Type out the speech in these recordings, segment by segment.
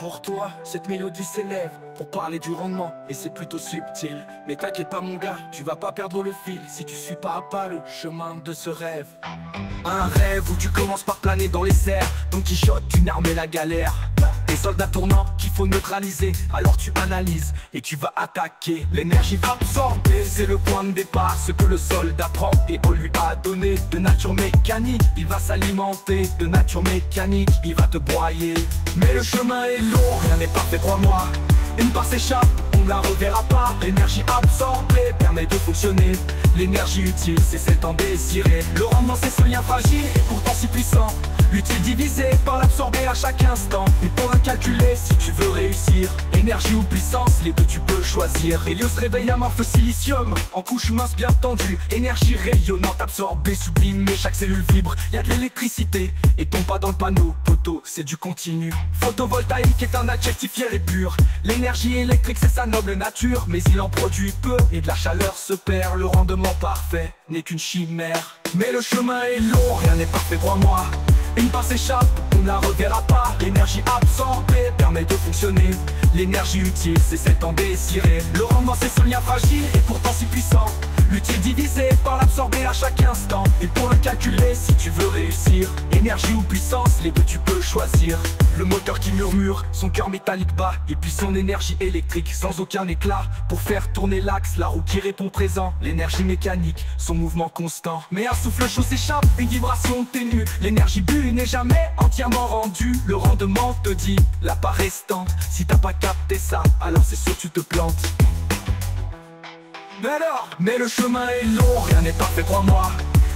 pour toi, cette mélodie s'élève pour parler du rendement, et c'est plutôt subtil. Mais t'inquiète pas mon gars, tu vas pas perdre le fil si tu suis pas à pas le chemin de ce rêve. Un rêve où tu commences par planer dans les airs, Don Quichotte, une arme et la galère. Des soldats tournants qu'il faut neutraliser, alors tu analyses et tu vas attaquer. L'énergie absorbée, c'est le point de départ, ce que le soldat prend et on lui a donné de nature mécanique. Il va s'alimenter de nature mécanique, il va te broyer. Mais le chemin est long, rien n'est parfait, crois-moi. Une part s'échappe, on ne la reverra pas. L'énergie absorbée permet de fonctionner. L'énergie utile, c'est celle tant désirée. Le rendement, c'est ce lien fragile et pourtant si puissant. L'utile divisé par l'absorber à chaque instant. Il faudra calculer si tu veux réussir. Énergie ou puissance, les deux tu peux choisir. Hélios réveille amorphe silicium en couche mince bien tendue. Énergie rayonnante, absorbée, sublimée, chaque cellule vibre. Y'a de l'électricité et tombe pas dans le panneau. Poteau, c'est du continu. Photovoltaïque est un adjectif fier et pur. L'énergie électrique c'est sa noble nature, mais il en produit peu et de la chaleur se perd. Le rendement parfait n'est qu'une chimère. Mais le chemin est long, rien n'est parfait, crois-moi. Une part s'échappe, on ne la reverra pas. L'énergie absorbée permet de fonctionner. L'énergie utile, c'est celle tant désirée. Le rendement, c'est ce lien fragile et pourtant si puissant. L'utile divisé par l'absorber à chaque instant. Et pour le calculer si tu veux réussir. Énergie ou puissance, les deux tu peux choisir. Le moteur qui murmure, son cœur métallique bat. Et puis son énergie électrique sans aucun éclat. Pour faire tourner l'axe, la roue qui répond présent. L'énergie mécanique, son mouvement constant. Mais un souffle chaud s'échappe, une vibration ténue. L'énergie bulle n'est jamais entièrement rendue. Le rendement te dit la part restante. Si t'as pas capté ça, alors c'est sûr tu te plantes. Mais le chemin est long, rien n'est parfait, crois-moi.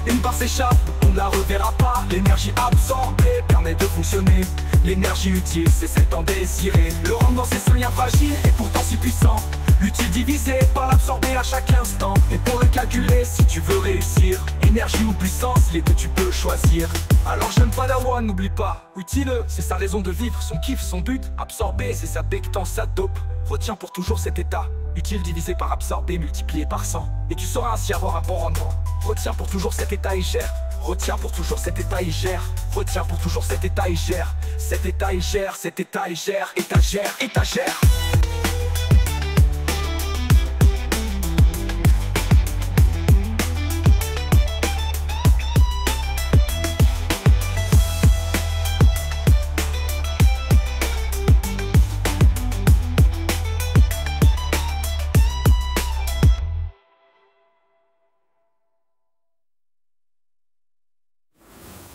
Une part s'échappe, on ne la reverra pas. L'énergie absorbée permet de fonctionner. L'énergie utile, c'est celle tant désirée. Le rendement, c'est ce lien fragile et pourtant si puissant. L'utile divisé par l'absorber à chaque instant. Et pour le calculer, si tu veux réussir. Énergie ou puissance, les deux tu peux choisir. Alors jeune padawan, n'oublie pas, utile, c'est sa raison de vivre, son kiff, son but. Absorber, c'est sa bectance, sa dope. Retiens pour toujours cet état. Utile divisé par absorbé, multiplié par 100. Et tu sauras ainsi avoir un bon rendement. Retiens pour toujours cet état et gère. Retiens pour toujours cet état et gère. Retiens pour toujours cet état et gère. Cet état et gère, cet état et gère. Étagère, étagère.